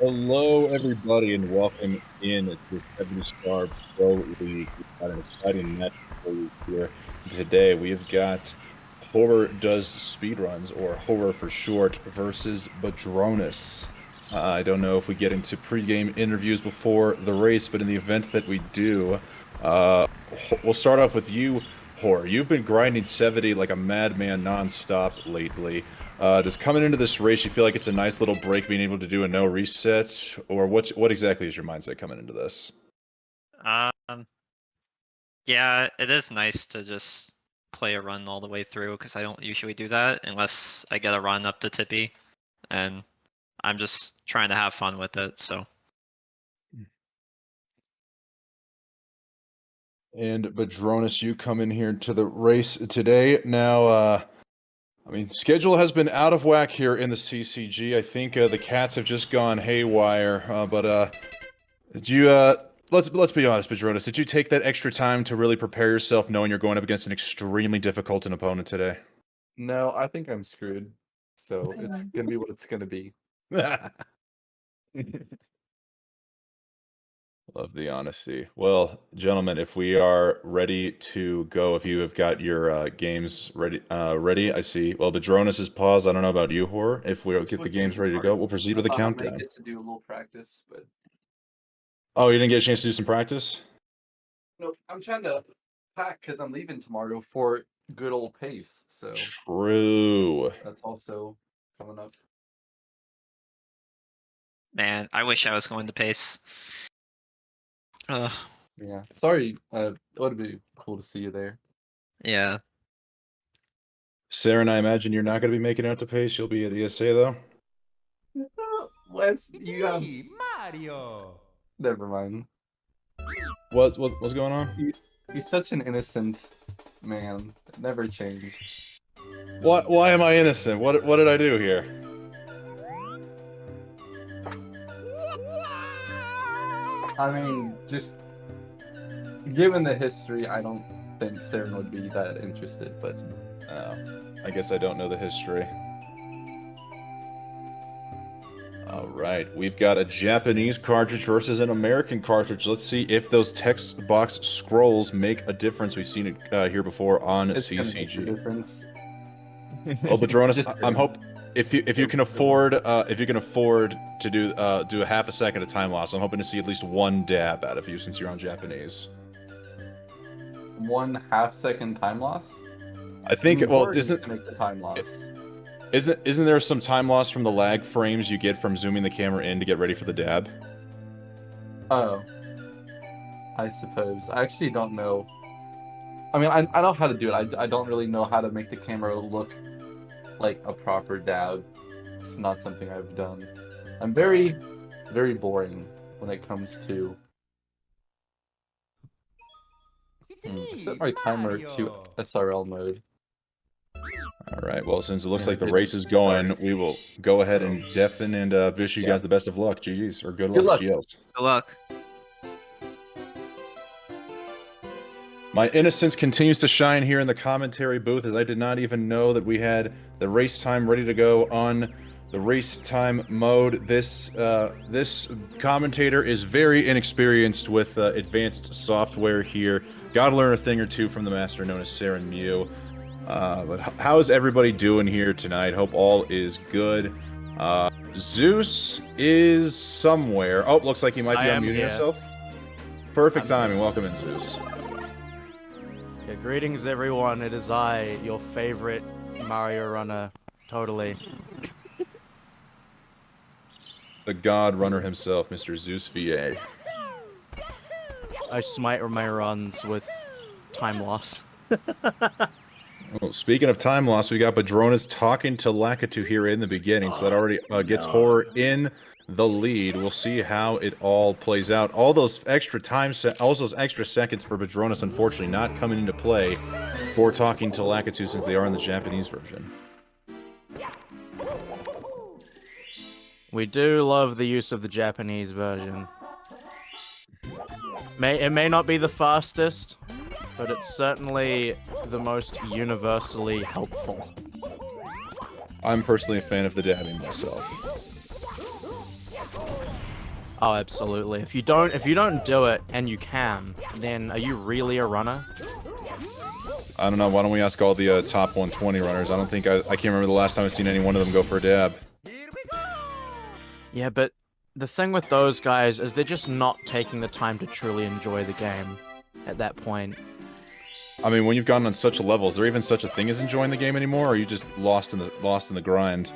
Hello, everybody, and welcome in to the 70 Star Pro League. We've got an exciting match for you here today. We've got Horror Does Speedruns, or Horror for short, versus Badroenis. I don't know if we get into pregame interviews before the race, but in the event that we do, uh, we'll start off with you, Horror. You've been grinding 70 like a madman nonstop lately. Does coming into this race, you feel like it's a nice little break, being able to do a no reset, or what exactly is your mindset coming into this? Um, yeah, it is nice to just play a run all the way through because I don't usually do that unless I get a run up to Tippy, and I'm just trying to have fun with it. So And Badronis, you come in here to the race today. Now, I mean, schedule has been out of whack here in the CCG. I think the cats have just gone haywire. Did you? Let's be honest, Badronis. Did you take that extra time to really prepare yourself, knowing you're going up against an extremely difficult opponent today? No, I think I'm screwed. So it's gonna be what it's gonna be. Love the honesty. Well, gentlemen, if we are ready to go, if you have got your games ready, I see. Well, Badronis is paused. I don't know about you, Horror. If we get the games ready to go, we'll proceed with the I might countdown. get to do a little practice, but Oh, you didn't get a chance to do some practice? no, I'm trying to pack because I'm leaving tomorrow for good old pace. So True. that's also coming up. man, I wish I was going to pace. Ugh, Yeah. Sorry. It would be cool to see you there. yeah. Sarah, and I imagine you're not going to be making it out to pace. You'll be at ESA, though? Wes, you have. Hey, Mario! Never mind. What's going on? You're such an innocent man. Never change. Why am I innocent? What did I do here? I mean, just given the history, I don't think Saren would be that interested, but I guess I don't know the history. All right, we've got a Japanese cartridge versus an American cartridge. Let's see if those text box scrolls make a difference. We've seen it here before on it's gonna make a CCG. difference. Well, Badronis, Just I'm hope if you can afford to do a half a second of time loss, I'm hoping to see at least one dab out of you since you're on Japanese. 1/2 second time loss. I think well Or isn't to make the time loss. isn't there some time loss from the lag frames you get from zooming the camera in to get ready for the dab? Oh, I suppose. I actually don't know. I mean, I know how to do it. I don't really know how to make the camera look like a proper dab. It's not something I've done. I'm very, very boring when it comes to set my timer to SRL mode. All right. Well, since it looks Yeah, like the it race is is going, we will go ahead and deafen and wish you guys the best of luck. GG's or good luck. luck. GLs. Good luck. My innocence continues to shine here in the commentary booth, as I did not even know that we had the race time ready to go on the race time mode. This commentator is very inexperienced with advanced software here. Gotta learn a thing or two from the master known as Saren Mew. But how is everybody doing here tonight? Hope all is good. Zeus is somewhere. Oh, looks like he might be unmuting himself. Perfect timing. Welcome in, Zeus. Yeah, greetings, everyone. It is I, your favorite Mario runner. Totally. The God Runner himself, Mr. Zeus VA. I smite my runs with time loss. Well, speaking of time loss, we got Badronis talking to Lakitu here in the beginning, so that already gets Horror in the lead. We'll see how it all plays out. All those extra all those extra seconds for Badronis, unfortunately, not coming into play for talking to Lakitu since they are in the Japanese version. We do love the use of the Japanese version. It may not be the fastest, but it's certainly the most universally helpful. I'm personally a fan of the dabbing myself. Oh, absolutely. If you don't do it and you can, then are you really a runner? I don't know. Why don't we ask all the top 120 runners? I can't remember the last time I've seen any one of them go for a dab. Yeah, but the thing with those guys is they're just not taking the time to truly enjoy the game at that point. I mean, when you've gotten on such a level, is there even such a thing as enjoying the game anymore, or are you just lost in the grind?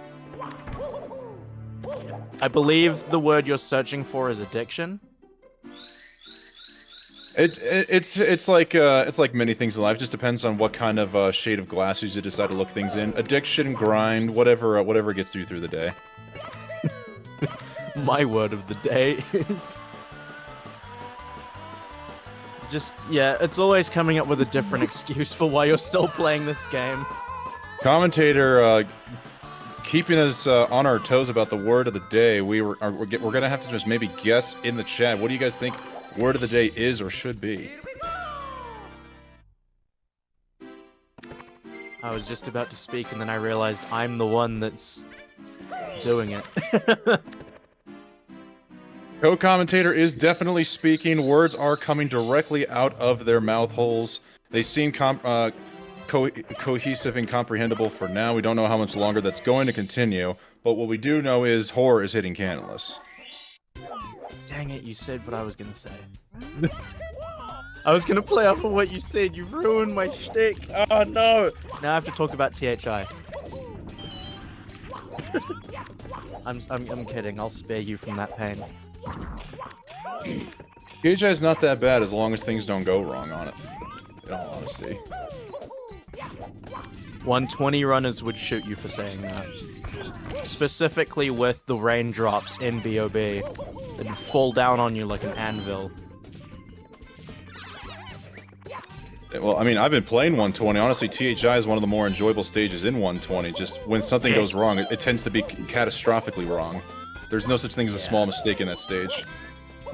I believe the word you're searching for is addiction. It's like many things in life. It just depends on what kind of shade of glasses you decide to look things in. Addiction, grind, whatever gets you through the day. My word of the day is just, yeah, it's always coming up with a different excuse for why you're still playing this game. Commentator, keeping us on our toes about the word of the day. We're gonna have to just maybe guess in the chat. What do you guys think word of the day is or should be? I was just about to speak and then I realized I'm the one that's doing it. Co-commentator is definitely speaking. Words are coming directly out of their mouth holes. They seem cohesive and comprehensible for now. We don't know how much longer that's going to continue, but what we do know is horror is hitting Canonless. Dang it, you said what I was gonna say. I was gonna play off of what you said. You ruined my shtick. Oh no! Now I have to talk about THI. I'm kidding. I'll spare you from that pain. THI is not that bad as long as things don't go wrong on it. In all honesty. 120 runners would shoot you for saying that. Specifically with the raindrops in BOB. They'd fall down on you like an anvil. Well, I mean, I've been playing 120. Honestly, THI is one of the more enjoyable stages in 120. Just when something goes wrong, it tends to be catastrophically wrong. There's no such thing as a small mistake in that stage.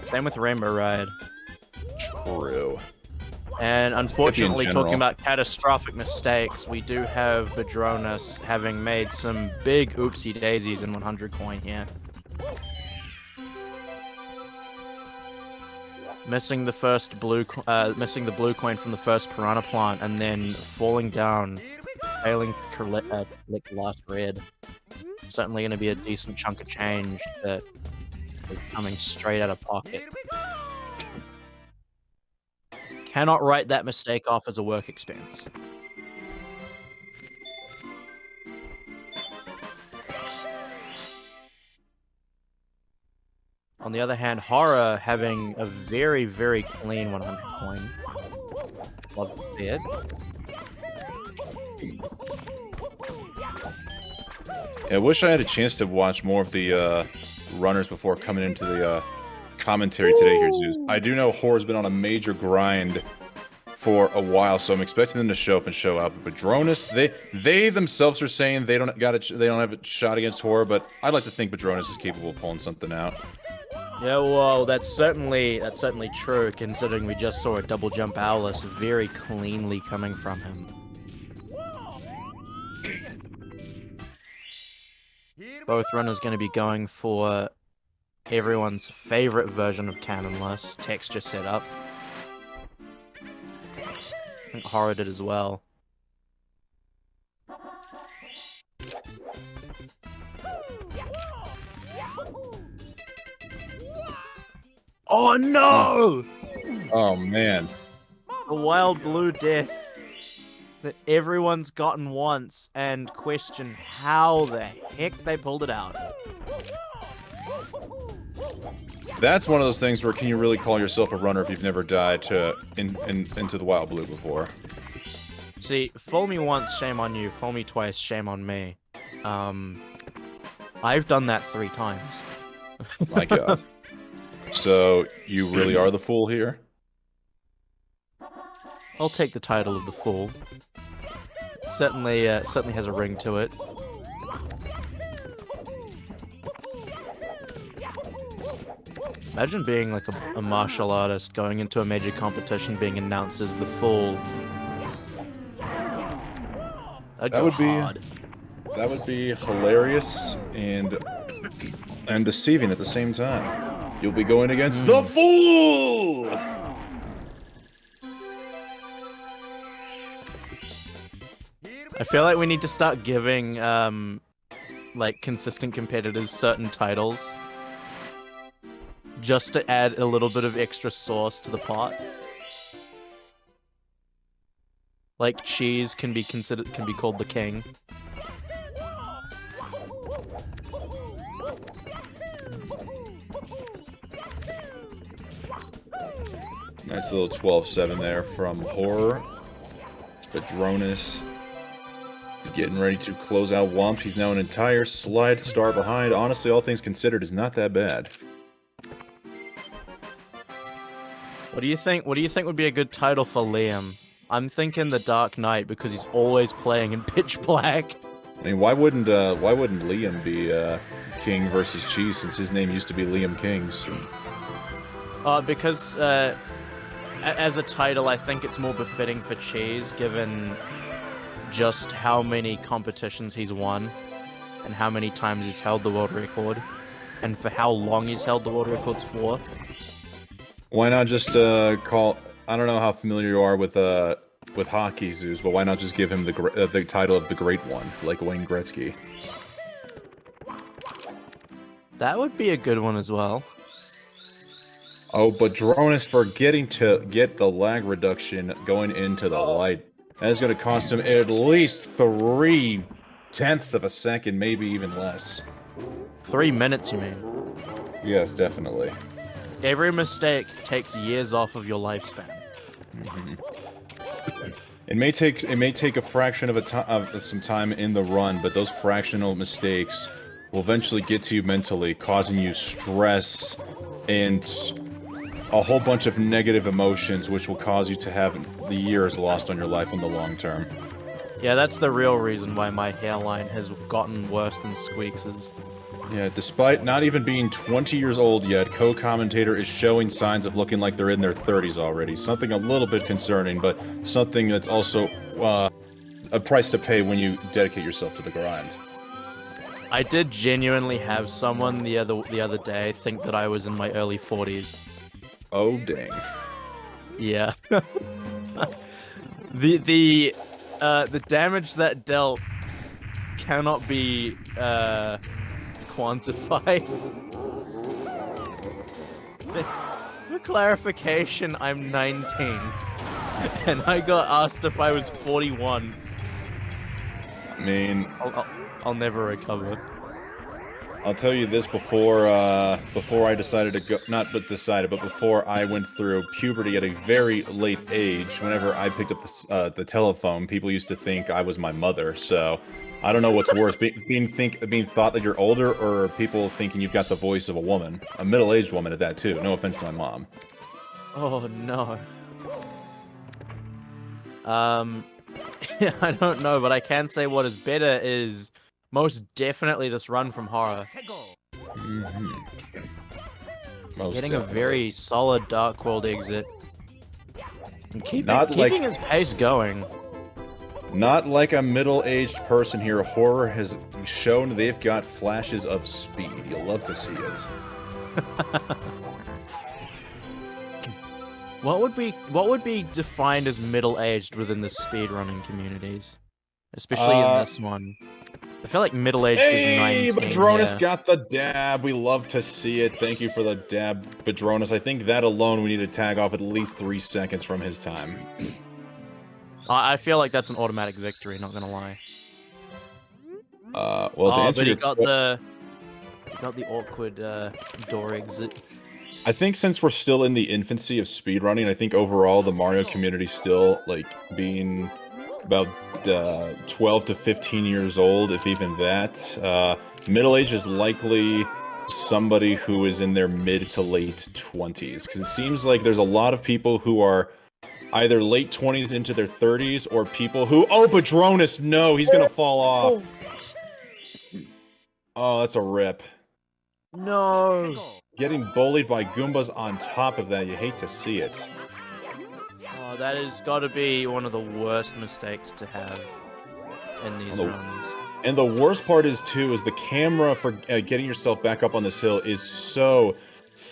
Same with Rainbow Ride. True. And unfortunately, talking about catastrophic mistakes, we do have Badroenis having made some big oopsie daisies in 100 coin here. Missing the blue coin from the first piranha plant, and then falling down, failing to collect the last red. Certainly going to be a decent chunk of change that is coming straight out of pocket. Cannot write that mistake off as a work expense. On the other hand, Horror having a very, very clean 100 coin. Love to see it. Yeah, I wish I had a chance to watch more of the runners before coming into the commentary today here, Zeus. I do know Horror's been on a major grind for a while, so I'm expecting them to show up and show out. But Badroenis, they themselves are saying they don't have a shot against Horror, but I'd like to think Badroenis is capable of pulling something out. Yeah, well, that's certainly true, considering we just saw a double jump Owlus very cleanly coming from him. Both runners going to be going for everyone's favorite version of Canonless, texture setup. I think Horror did as well. Oh no! Oh man. The wild blue death that everyone's gotten once and question how the heck they pulled it out. That's one of those things where can you really call yourself a runner if you've never died into the wild blue before? See, fool me once, shame on you. Fool me twice, shame on me. I've done that 3 times. My god. So, you really are the fool here? I'll take the title of the fool. Certainly has a ring to it. Imagine being like a martial artist going into a major competition being announced as the fool. That would be hilarious and deceiving at the same time. You'll be going against the Fool! I feel like we need to start giving, like, consistent competitors certain titles. Just to add a little bit of extra sauce to the pot. Like, Cheese can be called the king. Nice little 12-7 there from Horror. Badroenis getting ready to close out Womp. He's now an entire slide star behind. Honestly, all things considered, is not that bad. What do you think? What do you think would be a good title for Liam? I'm thinking The Dark Knight because he's always playing in pitch black. I mean, why wouldn't Liam be King versus Cheese since his name used to be Liam Kings? Because as a title, I think it's more befitting for Cheese, given just how many competitions he's won, and how many times he's held the world record, and for how long he's held the world records for. Why not just call? I don't know how familiar you are with hockey, Zeus, but why not just give him the title of the Great One, like Wayne Gretzky? That would be a good one as well. Oh, but Badroenis forgetting to get the lag reduction going into the light. That is going to cost him at least 0.3 of a second, maybe even less. 3 minutes, you mean? Yes, definitely. Every mistake takes years off of your lifespan. It may take a fraction of some time in the run, but those fractional mistakes will eventually get to you mentally, causing you stress and a whole bunch of negative emotions, which will cause you to have the years lost on your life in the long term. Yeah, that's the real reason why my hairline has gotten worse than Squeaks's. Yeah, despite not even being 20 years old yet, co-commentator is showing signs of looking like they're in their 30s already. Something a little bit concerning, but something that's also a price to pay when you dedicate yourself to the grind. I did genuinely have someone the other day think that I was in my early 40s. Oh dang. Yeah. the damage that dealt cannot be quantified. For clarification, I'm 19, and I got asked if I was 41. I mean, I'll never recover. I'll tell you this before I decided to go, not but decided, but before I went through puberty at a very late age, whenever I picked up the telephone, people used to think I was my mother, so I don't know what's worse, being thought that you're older, or people thinking you've got the voice of a woman. A middle-aged woman at that, too. No offense to my mom. Oh, no. I don't know, but I can say what is better is most definitely this run from Horror. Mm-hmm. Most Getting definitely. a very solid Dark World exit. And keeping his pace going. Not like a middle-aged person here. Horror has shown they've got flashes of speed. You'll love to see it. What would be defined as middle-aged within the speedrunning communities? Especially in this one. I feel like middle-aged is 19. Badroenis got the dab. We love to see it. Thank you for the dab, Badroenis. I think that alone we need to tag off at least 3 seconds from his time. I feel like that's an automatic victory, not gonna lie. Well, to answer but he your got the awkward door exit. I think since we're still in the infancy of speedrunning, I think overall the Mario community still, like, being about 12 to 15 years old, if even that. Middle age is likely somebody who is in their mid to late 20s, because it seems like there's a lot of people who are either late 20s into their 30s, or people who... Oh, Badroenis! No, he's gonna fall off. Oh, that's a rip. No! Getting bullied by Goombas on top of that, you hate to see it. Oh, that has got to be one of the worst mistakes to have in these runs. And the worst part is, too, is the camera for getting yourself back up on this hill is so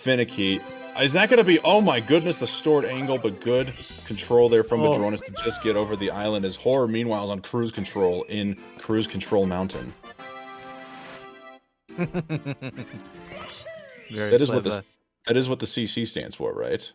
finicky. Is that going to be... Oh my goodness, the stored angle, but good control there from Badroenis to just get over the island as Horror, meanwhile, is on cruise control in Cruise Control Mountain. Very That is clever. that is what the CC stands for, right?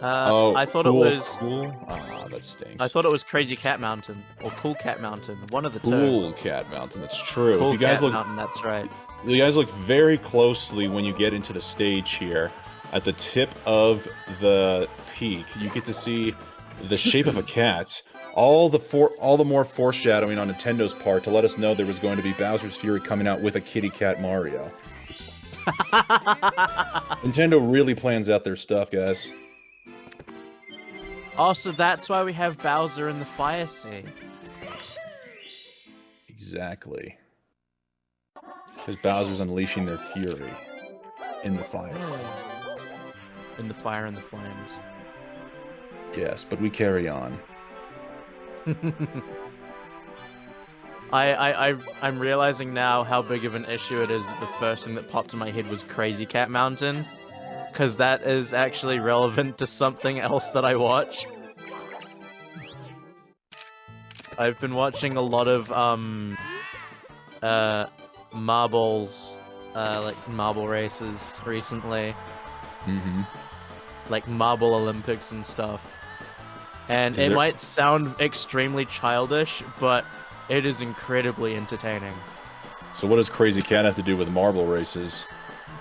I thought cool, it was. cool. Ah, that stinks. I thought it was Crazy Cat Mountain or Cool Cat Mountain. One of the two. Cool Cat Mountain. That's true. Cool If you guys Cat look, Mountain. That's right. you guys look very closely when you get into the stage here. At the tip of the peak, you get to see the shape of a cat. All the more foreshadowing on Nintendo's part to let us know there was going to be Bowser's Fury coming out with a kitty cat Mario. Nintendo really plans out their stuff, guys. Oh, so that's why we have Bowser in the Fire Sea. Exactly. Because Bowser's unleashing their fury in the fire. In the fire and the flames. Yes, but we carry on. I'm realizing now how big of an issue it is that the first thing that popped in my head was Crazy Cat Mountain. Because that is actually relevant to something else that I watch. I've been watching a lot of, marbles, like marble races recently. Mm-hmm. Like Marble Olympics and stuff. And it might sound extremely childish, but it is incredibly entertaining. So what does Crazy Cat have to do with marble races?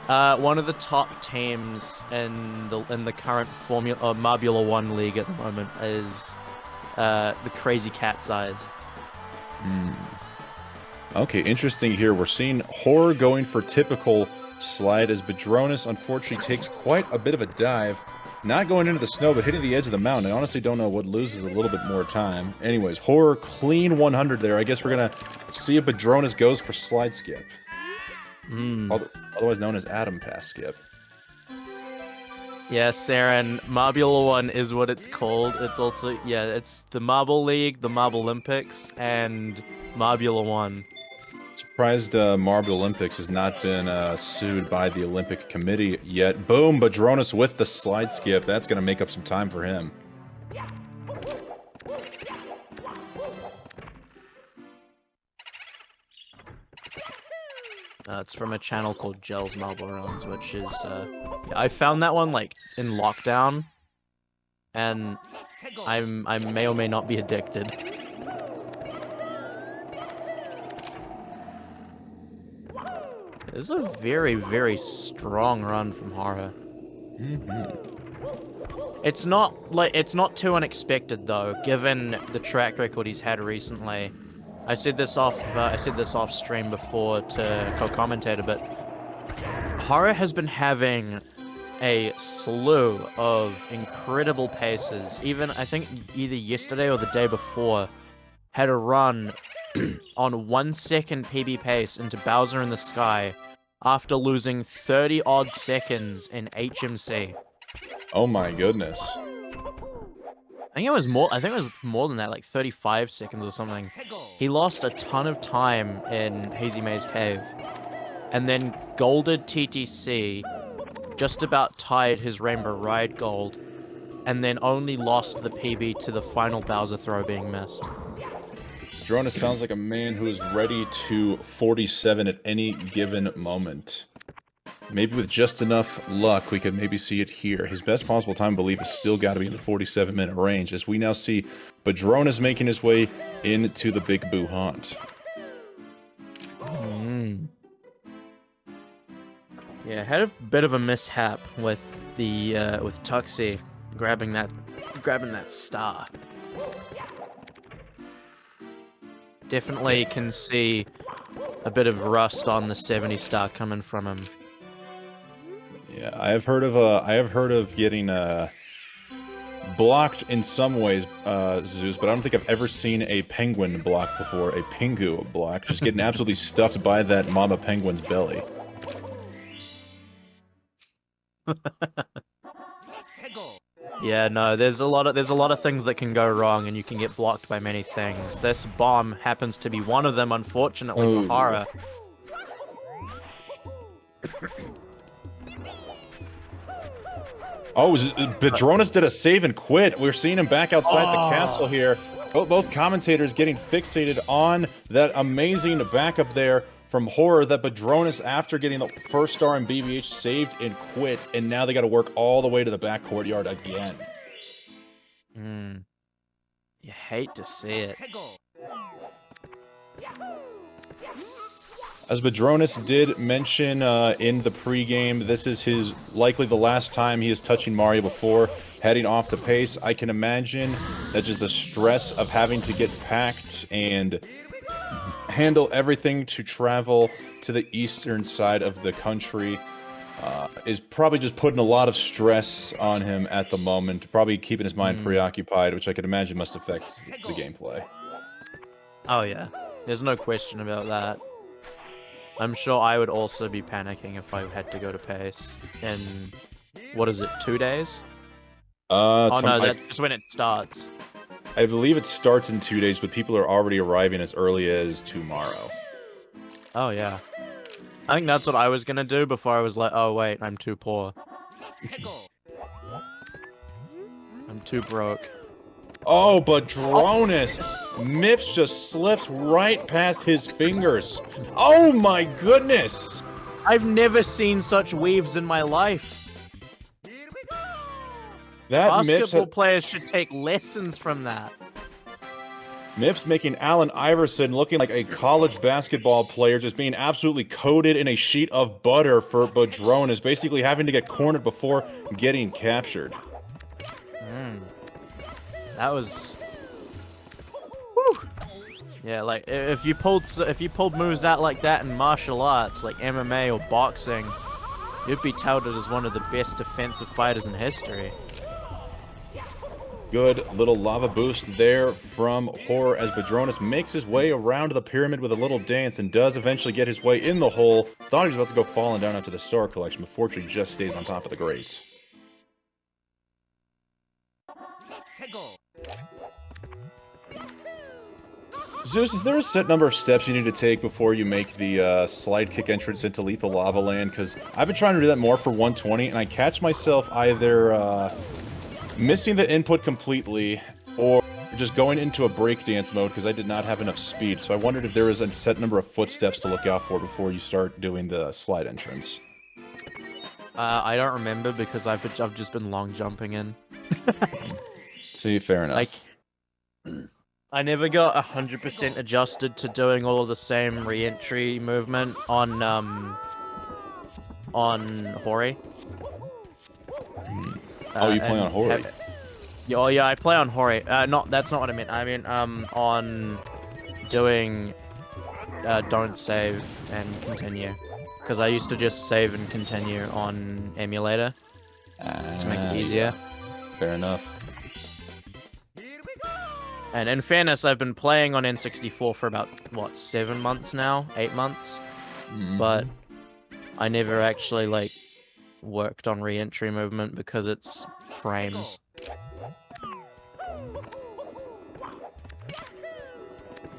One of the top teams in the current Marbula 1 league at the moment is the Crazy Cat's Eyes. Okay, interesting here. We're seeing Horror going for typical slide as Badroenis unfortunately takes quite a bit of a dive. Not going into the snow, but hitting the edge of the mountain. I honestly don't know what loses a little bit more time. Anyways, Horror clean 100 there. I guess we're going to see if Badroenis goes for slide skip. Otherwise known as Atom Pass skip. Yeah, Saren, Marbula 1 is what it's called. It's also, yeah, it's the Marble League, the Marble Olympics, and Marbula 1. Surprised Marble Olympics has not been sued by the Olympic Committee yet. Boom, Badroenis with the slide skip. That's going to make up some time for him. It's from a channel called Gels Marble Runs, which is, I found that one, like, in lockdown, and I may or may not be addicted. This is a very, very strong run from Horror. It's not too unexpected though, given the track record he's had recently. I said this off stream before to co-commentator, but Horror has been having a slew of incredible paces. Even I think either yesterday or the day before had a run on 1 second PB pace into Bowser in the Sky after losing 30 odd seconds in HMC. Oh my goodness. I think it was more than that, like 35 seconds or something. He lost a ton of time in Hazy Maze Cave. And then golded TTC, just about tied his Rainbow Ride gold, and then only lost the PB to the final Bowser throw being missed. Badroenis sounds like a man who is ready to 47 at any given moment. Maybe with just enough luck, we could maybe see it here. His best possible time, I believe, has still got to be in the 47-minute range, as we now see Badroenis making his way into the Big Boo Haunt. Yeah, had a bit of a mishap with the with Tuxie grabbing that star. Definitely can see a bit of rust on the 70 star coming from him. Yeah, I have heard of getting blocked in some ways, Zeus, but I don't think I've ever seen a penguin blocked before. A Pingu block, just getting absolutely stuffed by that mama penguin's belly. Yeah, no, there's a lot of things that can go wrong, and you can get blocked by many things. This bomb happens to be one of them, unfortunately for Horror. Oh, Badroenis did a save and quit. We're seeing him back outside the castle here. Both commentators getting fixated on that amazing backup there from Horror that Badroenis, after getting the first star in BBH, saved and quit, and now they got to work all the way to the back courtyard again. You hate to see it. As Badroenis did mention in the pregame, this is his likely the last time he is touching Mario before heading off to PACE. I can imagine that just the stress of having to get packed and handle everything to travel to the eastern side of the country is probably just putting a lot of stress on him at the moment, probably keeping his mind preoccupied, which I could imagine must affect the gameplay. Oh yeah, there's no question about that. I'm sure I would also be panicking if I had to go to PACE in, what is it, 2 days? Oh no, that's when it starts. I believe it starts in 2 days, but people are already arriving as early as tomorrow. Oh yeah. I think that's what I was gonna do before I was like, oh wait, I'm too poor. I'm too broke. Oh, Badroenis! Mips just slips right past his fingers. Oh my goodness! I've never seen such weaves in my life. Basketball players should take lessons from that. Mips making Allen Iverson looking like a college basketball player, just being absolutely coated in a sheet of butter for Badroenis, basically having to get cornered before getting captured. That was... Whew. Yeah, like, if you pulled moves out like that in martial arts, like MMA or boxing, you'd be touted as one of the best defensive fighters in history. Good little lava boost there from Horror as Badroenis makes his way around the pyramid with a little dance and does eventually get his way in the hole. Thought he was about to go falling down onto the star collection, but fortunately just stays on top of the grate. Zeus, is there a set number of steps you need to take before you make the slide kick entrance into Lethal Lava Land? Because I've been trying to do that more for 120, and I catch myself either missing the input completely or just going into a breakdance mode because I did not have enough speed. So I wondered if there was a set number of footsteps to look out for before you start doing the slide entrance. I don't remember because I've just been long jumping in. See, fair enough. Like, I never got 100% adjusted to doing all of the same re-entry movement on Hori. Oh, you play on Hori? Oh yeah, I play on Hori. That's not what I meant. I mean, on doing don't save and continue, because I used to just save and continue on emulator to make it easier. Yeah. Fair enough. And in fairness, I've been playing on N64 for about, what, 7 months now? 8 months? But I never actually, like, worked on re-entry movement because it's frames.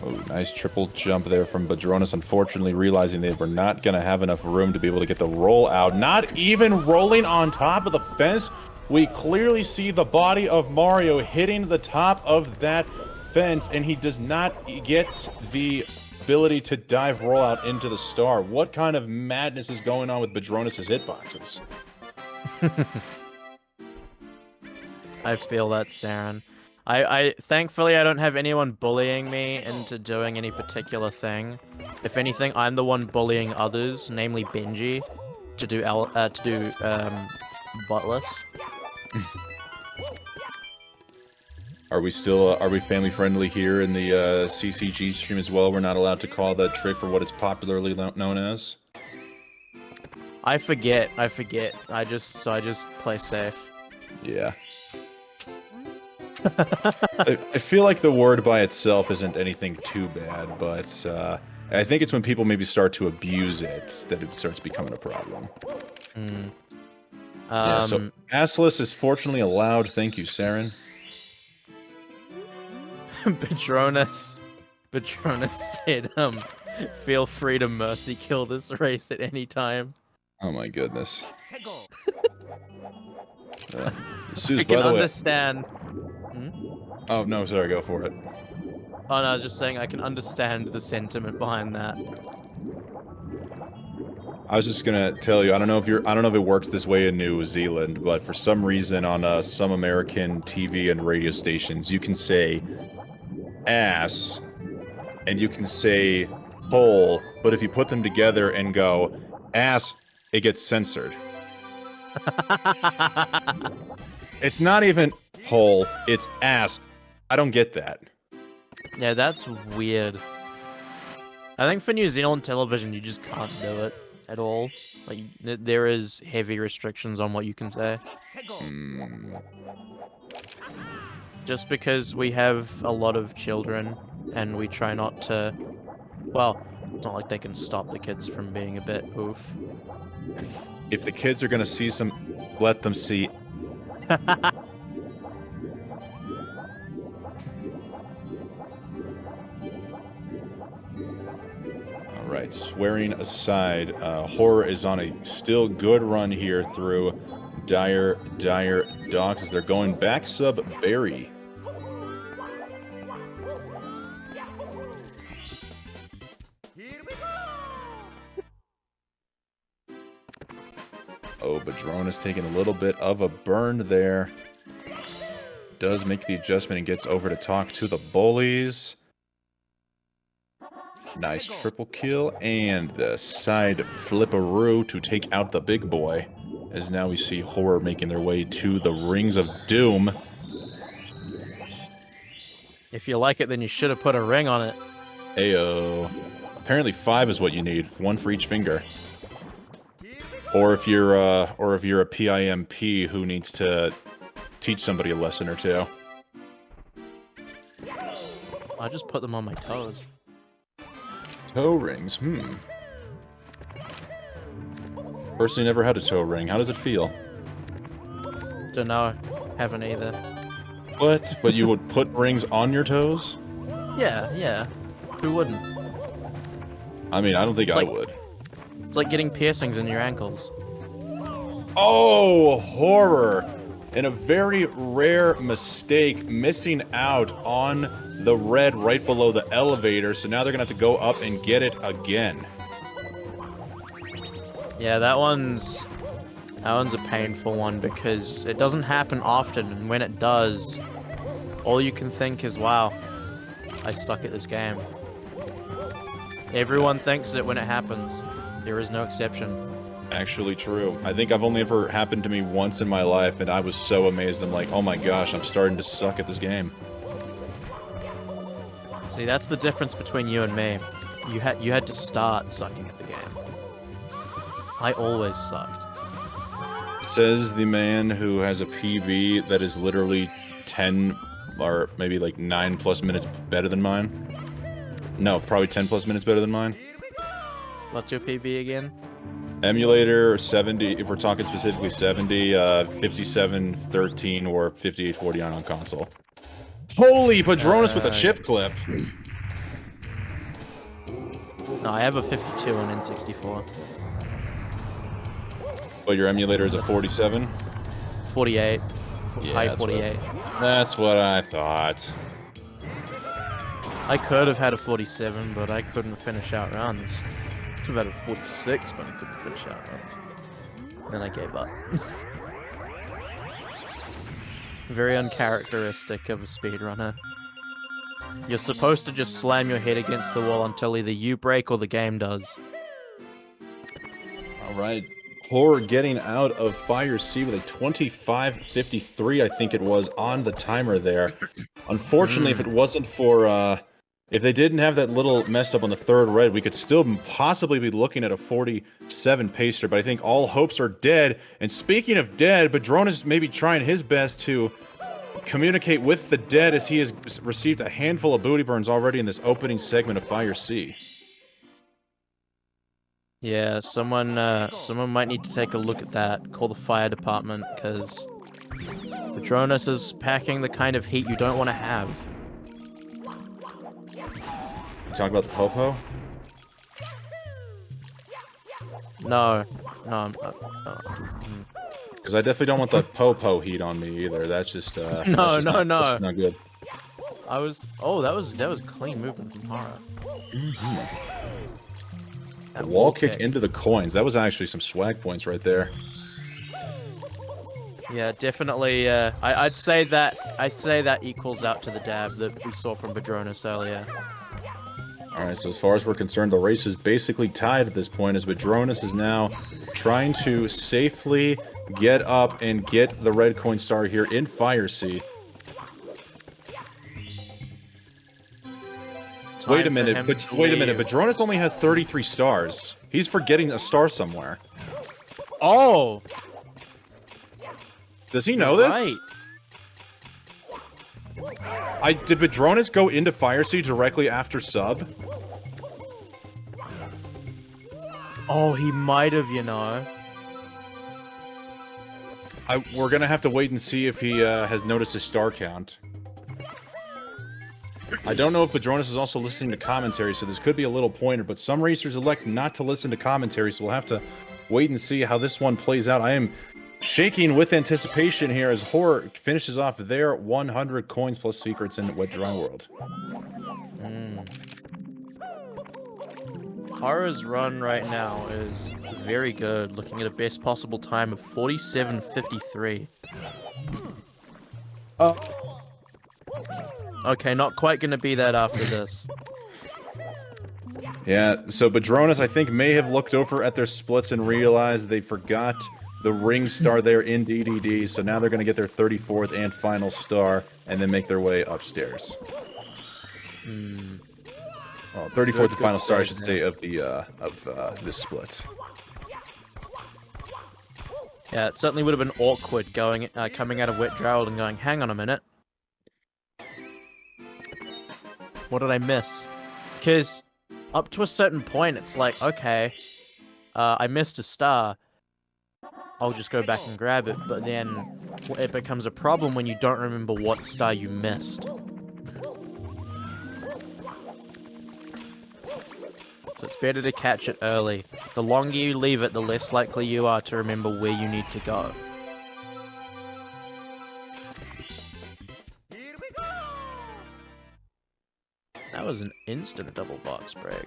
Oh, nice triple jump there from Badroenis, unfortunately realizing they were not going to have enough room to be able to get the roll out. Not even rolling on top of the fence. We clearly see the body of Mario hitting the top of that fence, and he does not get the ability to dive rollout into the star. What kind of madness is going on with Badroenis' hitboxes? I feel that, Saren. Thankfully, I don't have anyone bullying me into doing any particular thing. If anything, I'm the one bullying others, namely Benji, to do buttless. Are we family friendly here in the CCG stream as well? We're not allowed to call that trick for what it's popularly known as? I forget. I just play safe. Yeah. I feel like the word by itself isn't anything too bad, but I think it's when people maybe start to abuse it that it starts becoming a problem. Yeah, so assless is fortunately allowed. Thank you, Saren. Badroenis said, feel free to mercy kill this race at any time. Oh my goodness. I Suze, by can the way. understand. Oh no, sorry, go for it. Oh no, I was just saying I can understand the sentiment behind that. I was just gonna tell you, I don't know if it works this way in New Zealand, but for some reason on some American TV and radio stations, you can say ass and you can say hole, but if you put them together and go ass, it gets censored. It's not even hole, it's ass. I don't get that. Yeah, that's weird. I think for New Zealand television, you just can't do it at all. Like, there is heavy restrictions on what you can say. Just because we have a lot of children, and we try not to... Well, it's not like they can stop the kids from being a bit oof. If the kids are gonna see some, let them see. Alright, swearing aside, horror is on a still good run here through Dire Dogs as they're going back sub Barry. Oh, Badroenis taking a little bit of a burn there. Does make the adjustment and gets over to talk to the bullies. Nice triple kill, and the side flipperoo to take out the big boy. As now we see Horror making their way to the Rings of Doom. If you like it, then you should have put a ring on it. Ayo. Apparently 5 is what you need, 1 for each finger. Or if you're a PIMP who needs to teach somebody a lesson or two. I just put them on my toes. Toe rings, Personally never had a toe ring. How does it feel? Don't know. Haven't either. What? But you would put rings on your toes? Yeah. Who wouldn't? I mean, I don't think I would. It's like getting piercings in your ankles. Oh, Horror! In a very rare mistake, missing out on the red right below the elevator, so now they're gonna have to go up and get it again. Yeah, that one's a painful one because it doesn't happen often, and when it does, all you can think is, wow, I suck at this game. Everyone thinks it when it happens. There is no exception. Actually true. I think I've only ever happened to me once in my life, and I was so amazed. I'm like, oh my gosh, I'm starting to suck at this game. See, that's the difference between you and me. You had to start sucking at the game. I always sucked. Says the man who has a PB that is literally 10 or maybe like 9+ minutes better than mine. No, probably 10+ minutes better than mine. What's your PB again? Emulator 70, if we're talking specifically 70, 5713 or 5849 on console. Holy Badroenis with a chip clip! No, I have a 52 on N64. But your emulator is a 47? 48. Yeah, High 48. That's what I thought. I could have had a 47, but I couldn't finish out runs. Could have had a 46, but I couldn't finish out runs. Then I gave up. Very uncharacteristic of a speedrunner. You're supposed to just slam your head against the wall until either you break or the game does. Alright. Horror getting out of Fire C with a 25:53, I think it was, on the timer there. Unfortunately, if it wasn't for, if they didn't have that little mess up on the third red, we could still possibly be looking at a 47 pacer, but I think all hopes are dead. And speaking of dead, Badroenis may be trying his best to communicate with the dead as he has received a handful of booty burns already in this opening segment of Fire C. Yeah, someone might need to take a look at that. Call the fire department, because Badroenis is packing the kind of heat you don't want to have. You talk about the popo? No, Because I definitely don't want the po-po heat on me either. That's just No, that's just no, not, no. That's just not good. I was. Oh, that was clean movement from Hara. That Wall kick into the coins. That was actually some swag points right there. Yeah, definitely. I'd say that equals out to the dab that we saw from Badroenis earlier. Alright, so as far as we're concerned, the race is basically tied at this point, as Badroenis is now trying to safely get up and get the red coin star here in Fire Sea. Wait a minute, Badroenis only has 33 stars. He's forgetting a star somewhere. Oh! Does he know this? Right. Did Badroenis go into Fire Sea directly after sub? Oh, he might have, you know. We're gonna have to wait and see if he has noticed his star count. I don't know if Badroenis is also listening to commentary, so this could be a little pointer, but some racers elect not to listen to commentary, so we'll have to wait and see how this one plays out. I am shaking with anticipation here as Horror finishes off their 100 coins plus secrets in Wet Dry World. Hara's run right now is very good, looking at a best possible time of 47:53. Okay, not quite gonna be that after this. Yeah, so Badroenis, I think, may have looked over at their splits and realized they forgot the ring star there in DDD, so now they're going to get their 34th and final star, and then make their way upstairs. Well, 34th and final star, I should say, of this split. Yeah, it certainly would have been awkward coming out of Wet Dry World and going, hang on a minute. What did I miss? Because up to a certain point, it's like, okay, I missed a star. I'll just go back and grab it, but then it becomes a problem when you don't remember what star you missed. So it's better to catch it early. The longer you leave it, the less likely you are to remember where you need to go. That was an instant double box break.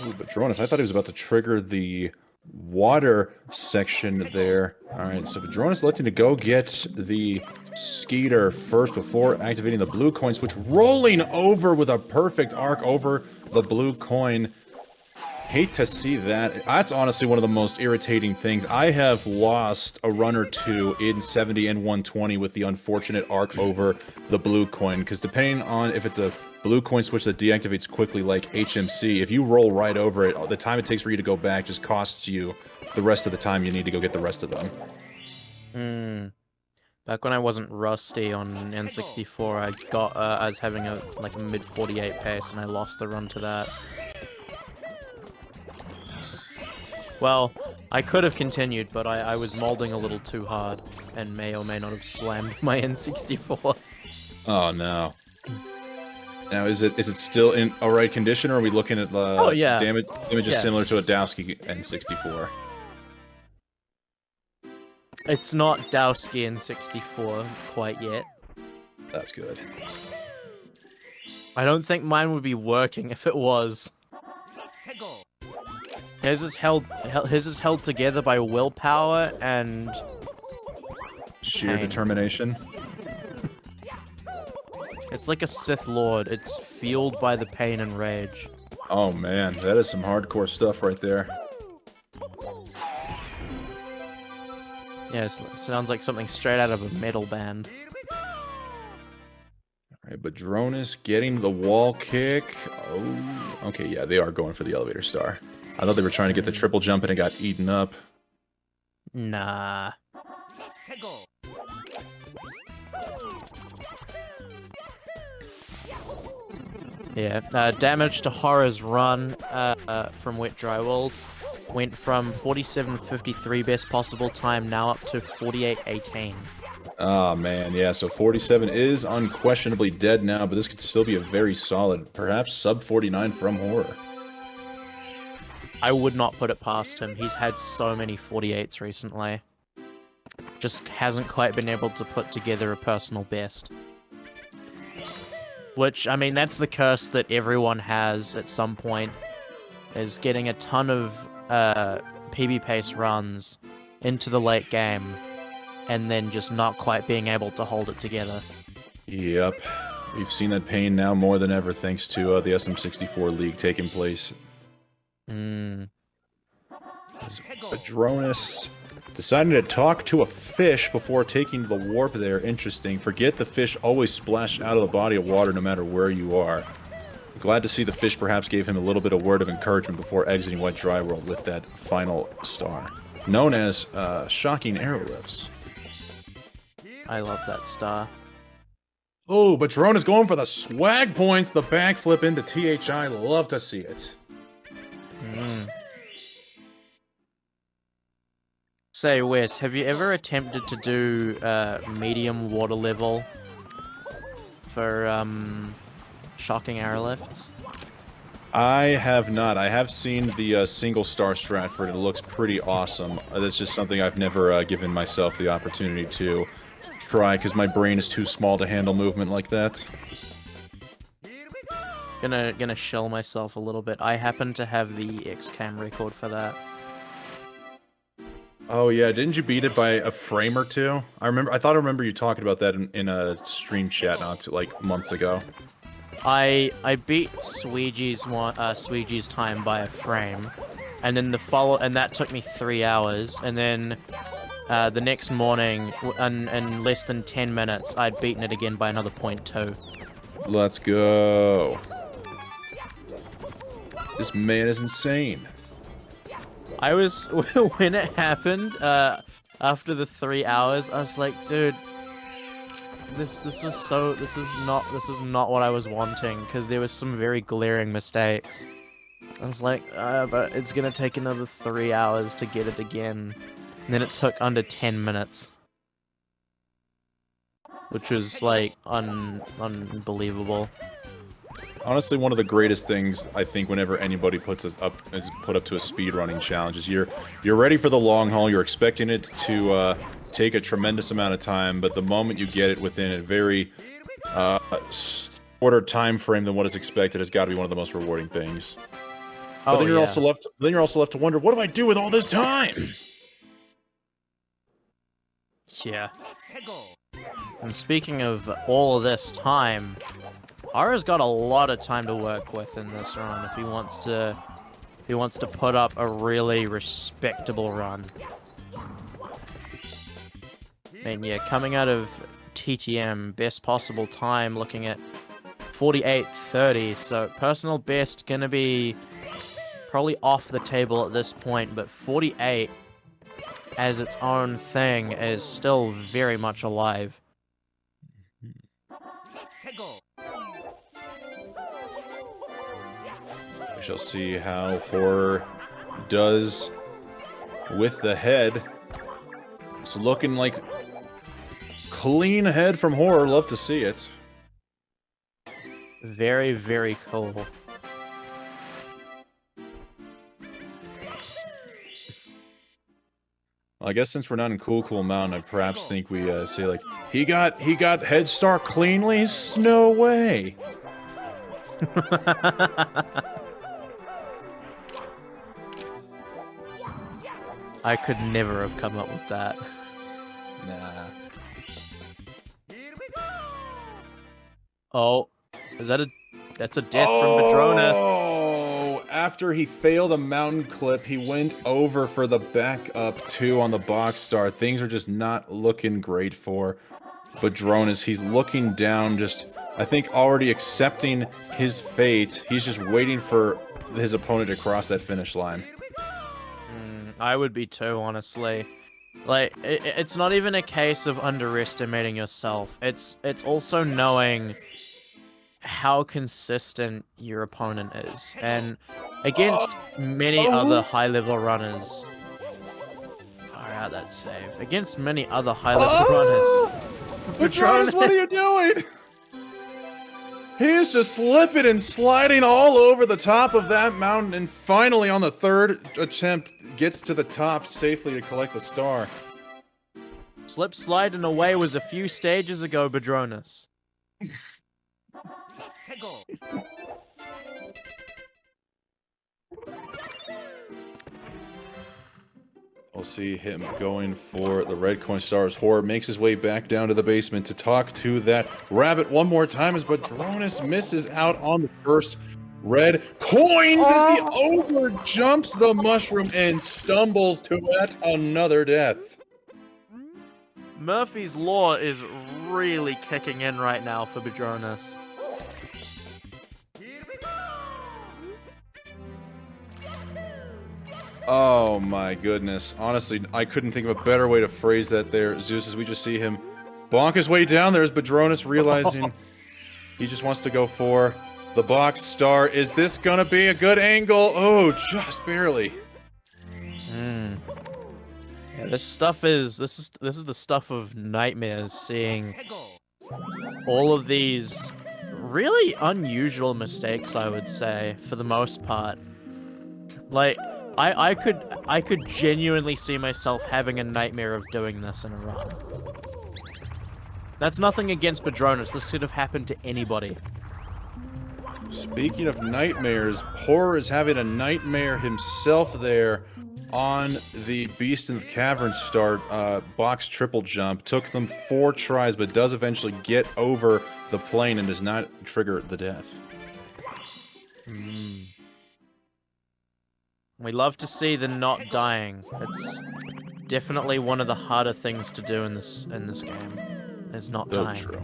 Ooh, Badroenis, I thought he was about to trigger the water section there. Alright, so Badroenis electing to go get the Skeeter first before activating the blue coin switch, rolling over with a perfect arc over the blue coin. Hate to see that. That's honestly one of the most irritating things. I have lost a run or two in 70 and 120 with the unfortunate arc over the blue coin, because depending on if it's a blue coin switch that deactivates quickly like HMC, if you roll right over it, the time it takes for you to go back just costs you the rest of the time you need to go get the rest of them. Back when I wasn't rusty on N64, I was having a mid 48 pace and I lost the run to that. Well, I could have continued, but I was molding a little too hard and may or may not have slammed my N64. Oh no. Now, is it still in alright condition, or are we looking at the damage is similar to a Dowski N64? It's not Dowski N64 quite yet. That's good. I don't think mine would be working if it was. His is held together by willpower and sheer determination. It's like a Sith Lord. It's fueled by the pain and rage. Oh man, that is some hardcore stuff right there. Yeah, it sounds like something straight out of a metal band. Alright, Badroenis getting the wall kick. Oh, okay, yeah, they are going for the elevator star. I thought they were trying to get the triple jump and it got eaten up. Nah. Yeah, damage to Horror's run from Wet Dry World went from 47:53 best possible time now up to 48:18. Oh man, yeah, so 47 is unquestionably dead now, but this could still be a very solid, perhaps sub 49 from Horror. I would not put it past him. He's had so many 48s recently. Just hasn't quite been able to put together a personal best. Which, I mean, that's the curse that everyone has at some point, is getting a ton of PB pace runs into the late game, and then just not quite being able to hold it together. Yep. We've seen that pain now more than ever thanks to the SM64 League taking place. Badroenis deciding to talk to a fish before taking the warp there. Interesting. Forget the fish always splash out of the body of water no matter where you are. Glad to see the fish perhaps gave him a little bit of word of encouragement before exiting Wet Dry World with that final star. Known as Shocking Aerolifts. I love that star. Oh, Badroenis going for the swag points, the backflip into THI. Love to see it. Say, Wes, have you ever attempted to do medium water level for shocking airlifts? I have not. I have seen the single star strat for it. It looks pretty awesome. That's just something I've never given myself the opportunity to try because my brain is too small to handle movement like that. Gonna shell myself a little bit. I happen to have the XCAM record for that. Oh yeah, didn't you beat it by a frame or two? I remember you talking about that in a stream chat not too, like months ago. I beat Sweegee's time by a frame, and then and that took me 3 hours, and then the next morning, in less than 10 minutes, I'd beaten it again by another 0.2. Let's go. This man is insane. I was when it happened after the 3 hours. I was like, dude, this is not what I was wanting, because there was some very glaring mistakes. I was like, but it's gonna take another 3 hours to get it again. And then it took under 10 minutes, which was like unbelievable. Honestly, one of the greatest things I think whenever anybody is put up to a speedrunning challenge is you're ready for the long haul. You're expecting it to take a tremendous amount of time, but the moment you get it within a very shorter time frame than what is expected has got to be one of the most rewarding things. But then you're also left. Then you're also left to wonder, what do I do with all this time? Yeah. And speaking of all of this time, Ara's got a lot of time to work with in this run if he wants to put up a really respectable run. I mean, yeah, coming out of TTM, best possible time looking at 48:30, so personal best gonna be probably off the table at this point, but 48 as its own thing is still very much alive. We shall see how Horror does with the head. It's looking like clean head from Horror. Love to see it. Very, very cool. Well, I guess since we're not in Cool Mountain, I perhaps think we say like he got head start cleanly. No way. I could never have come up with that. Nah. Oh, that's a death from Badroenis. Oh, after he failed a mountain clip, he went over for the backup 2 on the box star. Things are just not looking great for Badroenis. He's looking down, just, I think, already accepting his fate. He's just waiting for his opponent to cross that finish line. I would be too, honestly. Like, it's not even a case of underestimating yourself. It's also knowing how consistent your opponent is. And against many other high-level runners... Far out that save. Against many other high-level runners... Badroenis, what are you doing? He's just slipping and sliding all over the top of that mountain, and finally on the third attempt gets to the top safely to collect the star. Slip sliding away was a few stages ago, Badroenis. We'll see him going for the red coin stars. Horror makes his way back down to the basement to talk to that rabbit one more time as Badroenis misses out on the first red coins as he over jumps the mushroom and stumbles to yet another death. Murphy's Law is really kicking in right now for Badroenis. Oh my goodness. Honestly, I couldn't think of a better way to phrase that there, Zeus, as we just see him bonk his way down there as Badroenis realizing he just wants to go for the box star. Is this gonna be a good angle? Oh, just barely. Yeah, this is the stuff of nightmares, seeing all of these really unusual mistakes, I would say, for the most part. Like, I could genuinely see myself having a nightmare of doing this in a run. That's nothing against Badroenis. This could have happened to anybody. Speaking of nightmares, Horror is having a nightmare himself there on the Beast in the Cavern start box triple jump. Took them 4 tries, but does eventually get over the plane and does not trigger the death. We love to see the not dying. It's definitely one of the harder things to do in this game. Is not So dying. true.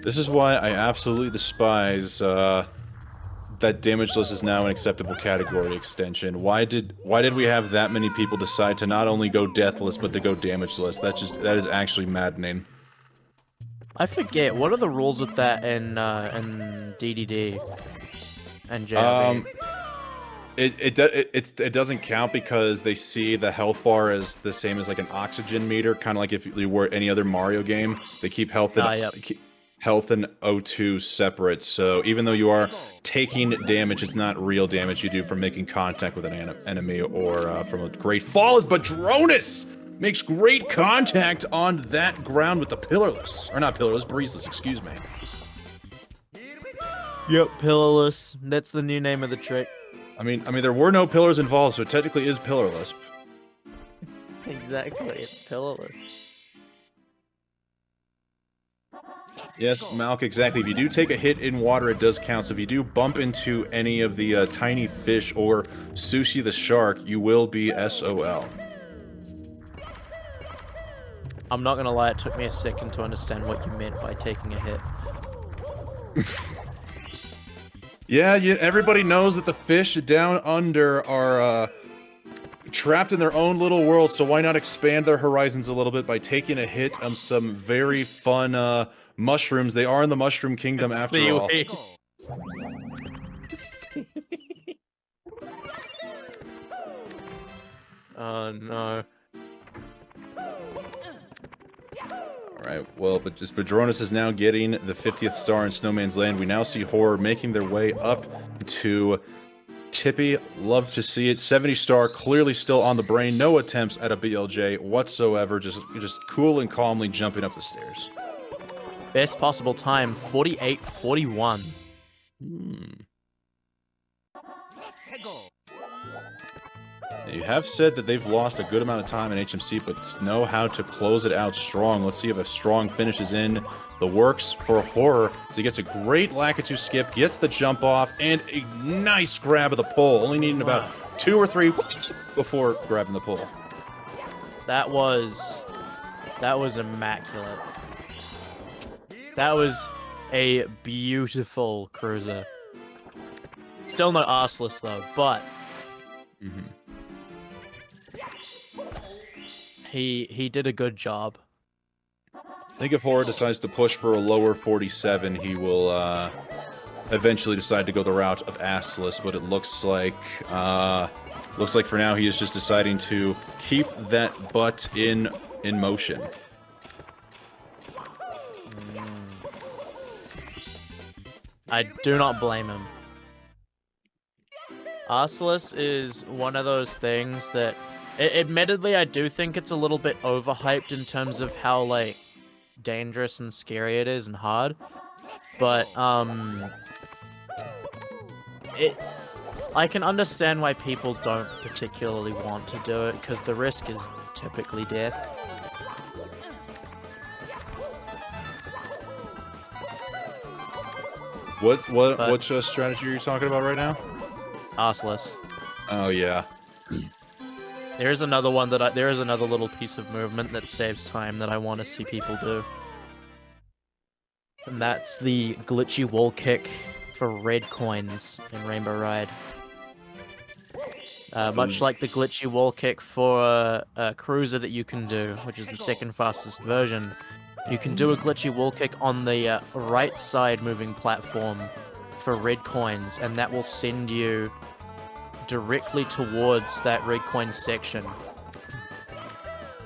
This is why I absolutely despise that damageless is now an acceptable category extension. Why did we have that many people decide to not only go deathless but to go damageless? That is actually maddening. I forget, what are the rules with that in DDD and JRB? It doesn't count because they see the health bar as the same as like an oxygen meter, kind of like if you were any other Mario game. They keep health and health and O2 separate. So even though you are taking damage, it's not real damage you do from making contact with an enemy or from a great fall. As Badroenis makes great contact on that ground with the pillarless, or not pillarless, breezeless. Excuse me. Yep, pillarless. That's the new name of the trick. I mean, there were no pillars involved, so it technically is pillarless. Exactly, it's pillarless. Yes, Malk, exactly. If you do take a hit in water, it does count. So if you do bump into any of the tiny fish or Sushi the shark, you will be SOL. I'm not gonna lie, it took me a second to understand what you meant by taking a hit. Yeah, everybody knows that the fish down under are trapped in their own little world, so why not expand their horizons a little bit by taking a hit on some very fun mushrooms. They are in the Mushroom Kingdom after all. Oh no. Alright, well, but just Badroenis is now getting the 50th star in Snowman's Land. We now see Horror making their way up to Tippy. Love to see it. 70 star, clearly still on the brain. No attempts at a BLJ whatsoever. Just cool and calmly jumping up the stairs. Best possible time, 48:41. You have said that they've lost a good amount of time in HMC, but know how to close it out strong. Let's see if a strong finish is in the works for Horror. So he gets a great Lakitu skip, gets the jump off, and a nice grab of the pole. Only needing about 2 or 3 before grabbing the pole. That was immaculate. That was a beautiful cruiser. Still no arseless though, but he did a good job. I think if Horror decides to push for a lower 47, he will eventually decide to go the route of assless, but it looks like for now he is just deciding to keep that butt in motion. I do not blame him. Arcelus is one of those things that, admittedly, I do think it's a little bit overhyped in terms of how, like, dangerous and scary it is and hard. But, I can understand why people don't particularly want to do it, because the risk is typically death. What strategy are you talking about right now? Arcelus. Oh yeah. There is another one that there is another little piece of movement that saves time that I want to see people do. And that's the glitchy wall kick for red coins in Rainbow Ride. Much like the glitchy wall kick for a cruiser that you can do, which is the second fastest version, you can do a glitchy wall kick on the right side moving platform for red coins, and that will send you directly towards that red coin section.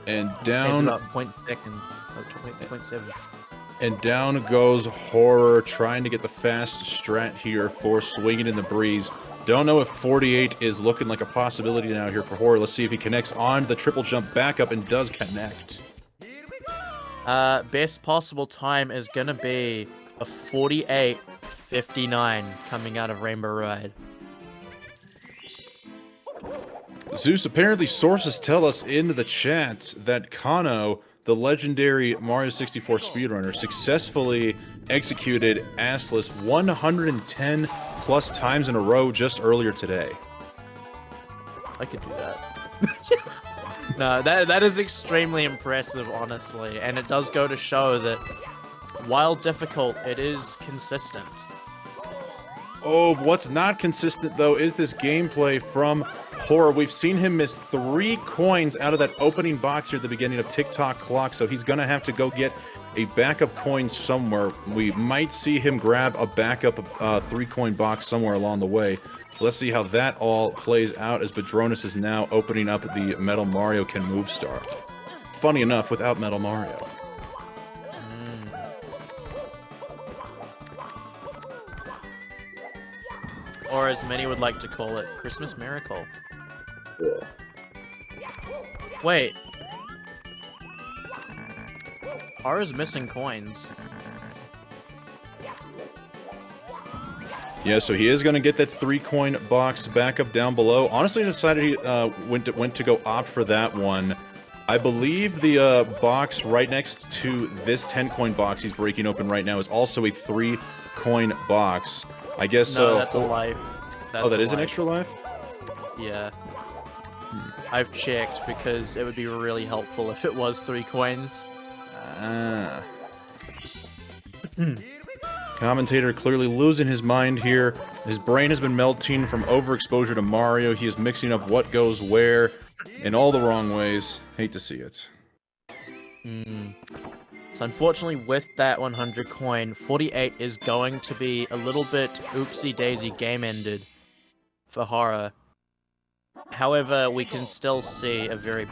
And Saves down about 0.7. and down goes Horror, trying to get the fast strat here for Swinging in the Breeze. Don't know if 48 is looking like a possibility now here for Horror. Let's see if he connects on the triple jump back up and does connect. Best possible time is gonna be a 48.59 coming out of Rainbow Ride. Zeus, apparently sources tell us in the chat that Kano, the legendary Mario 64 speedrunner, successfully executed Assless 110 plus times in a row just earlier today. I could do that. No, that is extremely impressive, honestly, and it does go to show that while difficult, it is consistent. Oh, what's not consistent, though, is this gameplay from Horror. We've seen him miss 3 coins out of that opening box here at the beginning of TikTok Clock, so he's going to have to go get a backup coin somewhere. We might see him grab a backup 3-coin box somewhere along the way. Let's see how that all plays out as Badroenis is now opening up the Metal Mario Can Move Star. Funny enough, without Metal Mario. Or as many would like to call it, Christmas Miracle. Yeah. Wait. Horror's missing coins. Yeah, so he is going to get that 3-coin box back up down below. Honestly, decided he went to go opt for that one. I believe the box right next to this 10-coin box he's breaking open right now is also a 3-coin box. I guess No, that's a life. Oh, that is an extra life? Yeah. I've checked because it would be really helpful if it was 3 coins. Ah. Commentator clearly losing his mind here. His brain has been melting from overexposure to Mario. He is mixing up what goes where in all the wrong ways. Hate to see it. So unfortunately with that 100 coin, 48 is going to be a little bit oopsie-daisy game-ended for Horror. However, we can still see a very,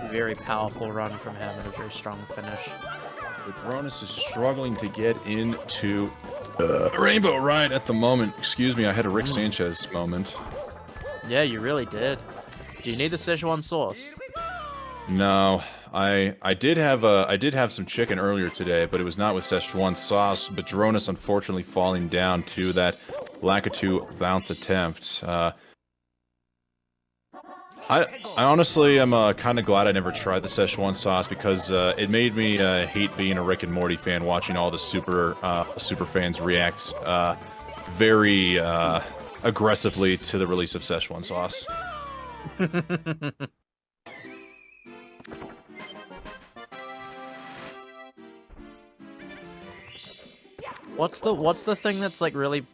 very powerful run from him and a very strong finish. Badroenis is struggling to get into Rainbow Ride at the moment. Excuse me, I had a Rick Sanchez moment. Yeah, you really did. Do you need the Szechuan sauce? No, I did have some chicken earlier today, but it was not with Szechuan sauce. Badroenis unfortunately falling down to that Lakitu bounce attempt. I honestly am kind of glad I never tried the Szechuan sauce because it made me hate being a Rick and Morty fan, watching all the super fans react very aggressively to the release of Szechuan sauce. What's the thing that's like really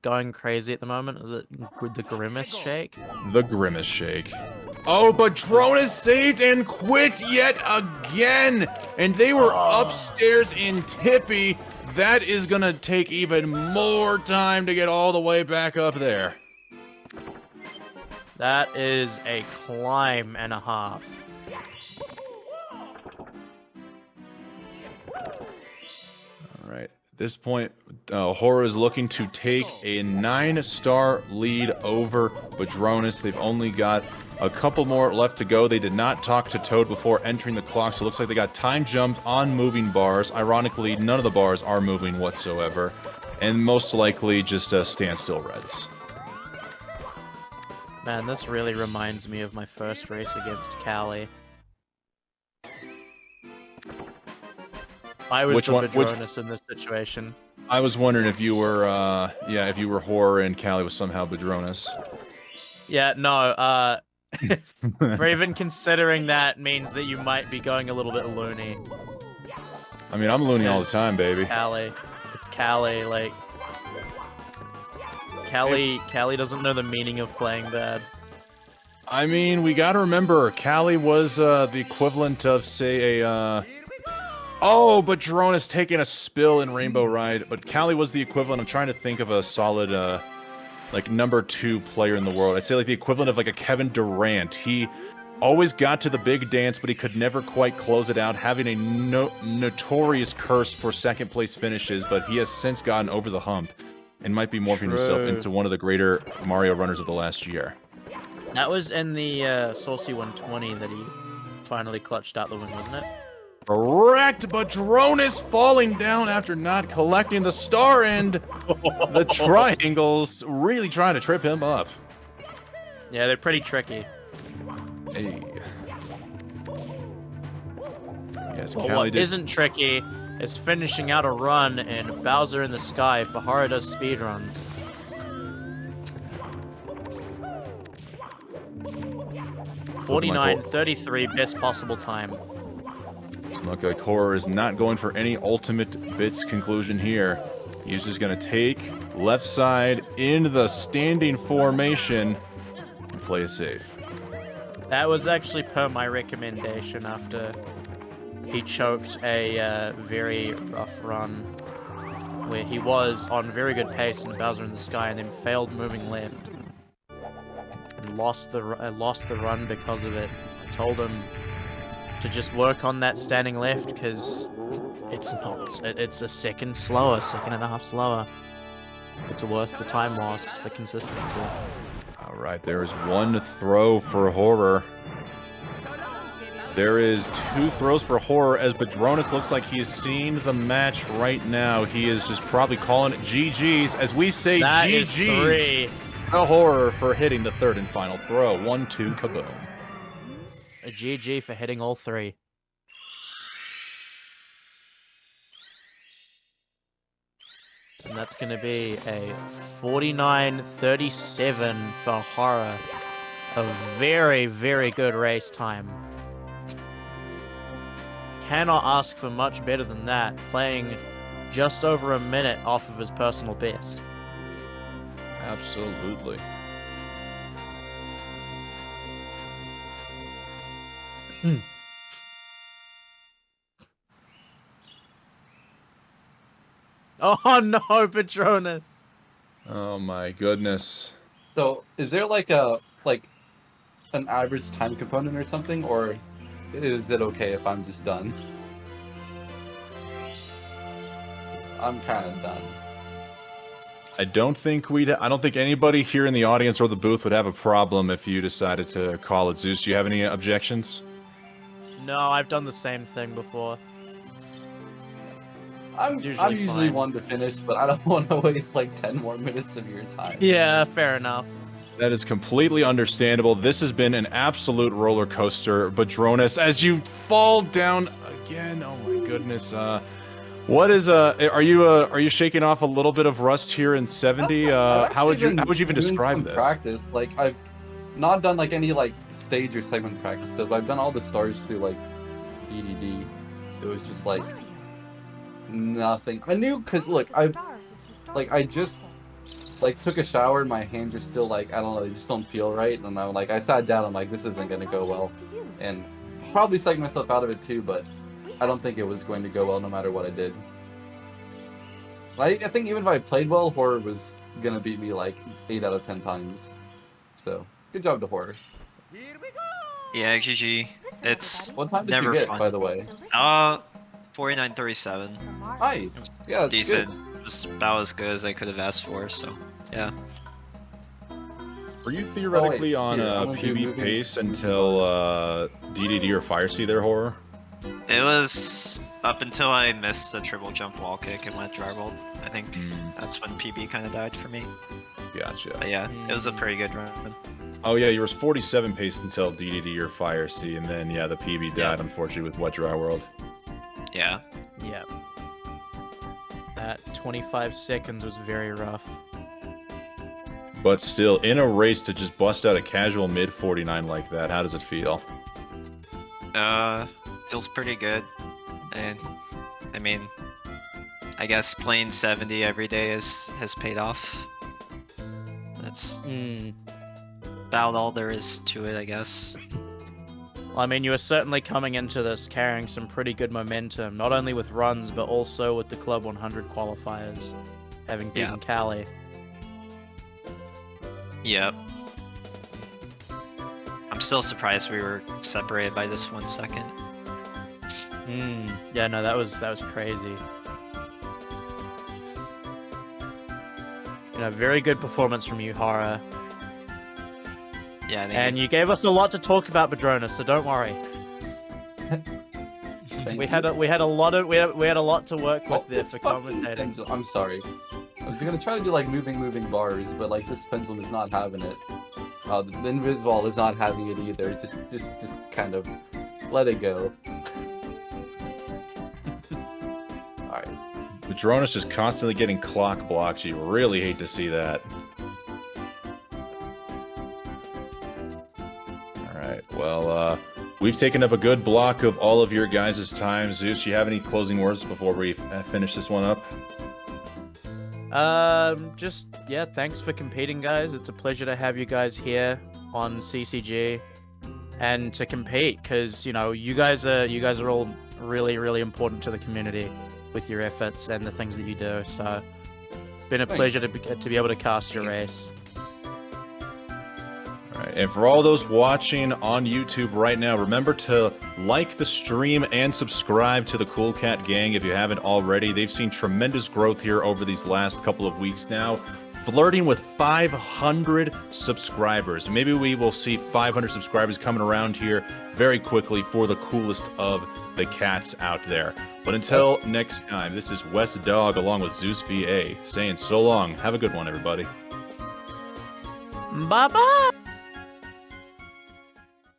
going crazy at the moment? Is it the Grimace Shake? The Grimace Shake. Oh, Badroenis saved and quit yet again! And they were upstairs in Tippy. That is gonna take even more time to get all the way back up there. That is a climb and a half. Alright. At this point, Horror is looking to take a 9-star lead over Badroenis. They've only got a couple more left to go. They did not talk to Toad before entering the clock, so it looks like they got time jumped on moving bars. Ironically, none of the bars are moving whatsoever, and most likely just standstill reds. Man, this really reminds me of my first race against Callie. I was the Badroenis in this situation. I was wondering if you were, if you were Horror and Callie was somehow Badroenis. Yeah, no, for even considering that means that you might be going a little bit loony. I mean, I'm loony all the time, baby. It's Callie, like... Callie doesn't know the meaning of playing bad. I mean, we gotta remember, Callie was, the equivalent of, say, Oh, Badroenis taking a spill in Rainbow Ride, but Callie was the equivalent. I'm trying to think of a solid, like, number 2 player in the world. I'd say, like, the equivalent of, like, a Kevin Durant. He always got to the big dance, but he could never quite close it out, having a notorious curse for second-place finishes, but he has since gotten over the hump and might be morphing himself into one of the greater Mario runners of the last year. That was in the Saucy 120 that he finally clutched out the win, wasn't it? Correct, Badroenis falling down after not collecting the star end. The triangles really trying to trip him up. Yeah, they're pretty tricky. Hey. Yes, But what isn't tricky is finishing out a run in Bowser in the Sky for Horror Does Speedruns. .49.33 best possible time. Look like Horror is not going for any ultimate bits conclusion here. He's just going to take left side in the standing formation and play it safe. That was actually per my recommendation after he choked a very rough run where he was on very good pace in Bowser in the Sky and then failed moving left and lost the run because of it. I told him to just work on that standing left because it's a second and a half slower. It's worth the time loss for consistency. All right, there is one throw for Horror. There is 2 throws for Horror as Badroenis looks like he's seen the match right now. He is just probably calling it GG's as we say that GG's to Horror for hitting the 3rd and final throw. 1-2 kaboom. A GG for hitting all 3. And that's going to be a 49.37 for Horror. A very, very good race time. Cannot ask for much better than that, playing just over a minute off of his personal best. Absolutely. Oh no, Badroenis! Oh my goodness. So, is there like an average time component or something, or is it okay if I'm just done? I'm kind of done. I don't think anybody here in the audience or the booth would have a problem if you decided to call it. Zeus, do you have any objections? No, I've done the same thing before. I'm usually one to finish, but I don't want to waste like 10 more minutes of your time. Yeah, fair enough. That is completely understandable. This has been an absolute roller coaster, Badroenis, as you fall down again. Oh my goodness. What is are you shaking off a little bit of rust here in 70? How would you even describe this? Practice, like I've not done like any like stage or segment practice stuff. I've done all the stars through like DDD. It was just like nothing. I knew because look, I just like took a shower and my hands are still like I don't know, they just don't feel right. And I sat down. I'm like, this isn't gonna go well, and probably psyched myself out of it too. But I don't think it was going to go well no matter what I did. I think even if I played well, Horror was gonna beat me like 8 out of 10 times. So good job to Horror. Yeah, GG. It's What time did never you get, fun. by the way? 49.37. Nice. Yeah, that's Decent. good. It was about as good as I could have asked for. So yeah. Were you theoretically on here, I'm a gonna do PB moving pace until DDD or Fire Sea there, Horror? It was up until I missed the triple jump wall kick and went dry rolled. I think that's when PB kind of died for me. Gotcha. But yeah, it was a pretty good run. Oh yeah, you were 47 pace until DDD or Fire Sea, and then yeah, the PB died unfortunately with Wet Dry World. Yeah. Yeah. That 25 seconds was very rough. But still, in a race to just bust out a casual mid 49 like that, how does it feel? Feels pretty good. And I mean, I guess playing 70 every day has paid off. That's about all there is to it, I guess. Well, I mean, you were certainly coming into this carrying some pretty good momentum, not only with runs, but also with the Club 100 qualifiers, having beaten Cali. Yep. I'm still surprised we were separated by just 1 second. Yeah, no, that was crazy. You know, very good performance from you, Hara. Yeah, and you gave us a lot to talk about, Badroenis, so don't worry. we had a lot to work with there for commentating. I'm sorry. I was gonna try to do like moving bars, but like this pendulum is not having it. The invisible is not having it either. Just kind of let it go. Alright. Badroenis is constantly getting clock blocked. You really hate to see that. Alright, well, we've taken up a good block of all of your guys' time. Zeus, you have any closing words before we finish this one up? Thanks for competing, guys. It's a pleasure to have you guys here on CCG and to compete, because you know you guys are all really important to the community with your efforts and the things that you do. So it's been a pleasure to be able to cast your race. Alright, and for all those watching on YouTube right now, remember to like the stream and subscribe to the Cool Cat Gang if you haven't already. They've seen tremendous growth here over these last couple of weeks now, flirting with 500 subscribers. Maybe we will see 500 subscribers coming around here very quickly for the coolest of the cats out there. But until next time, this is West Dog along with Zeus VA saying so long. Have a good one, everybody. Bye-bye!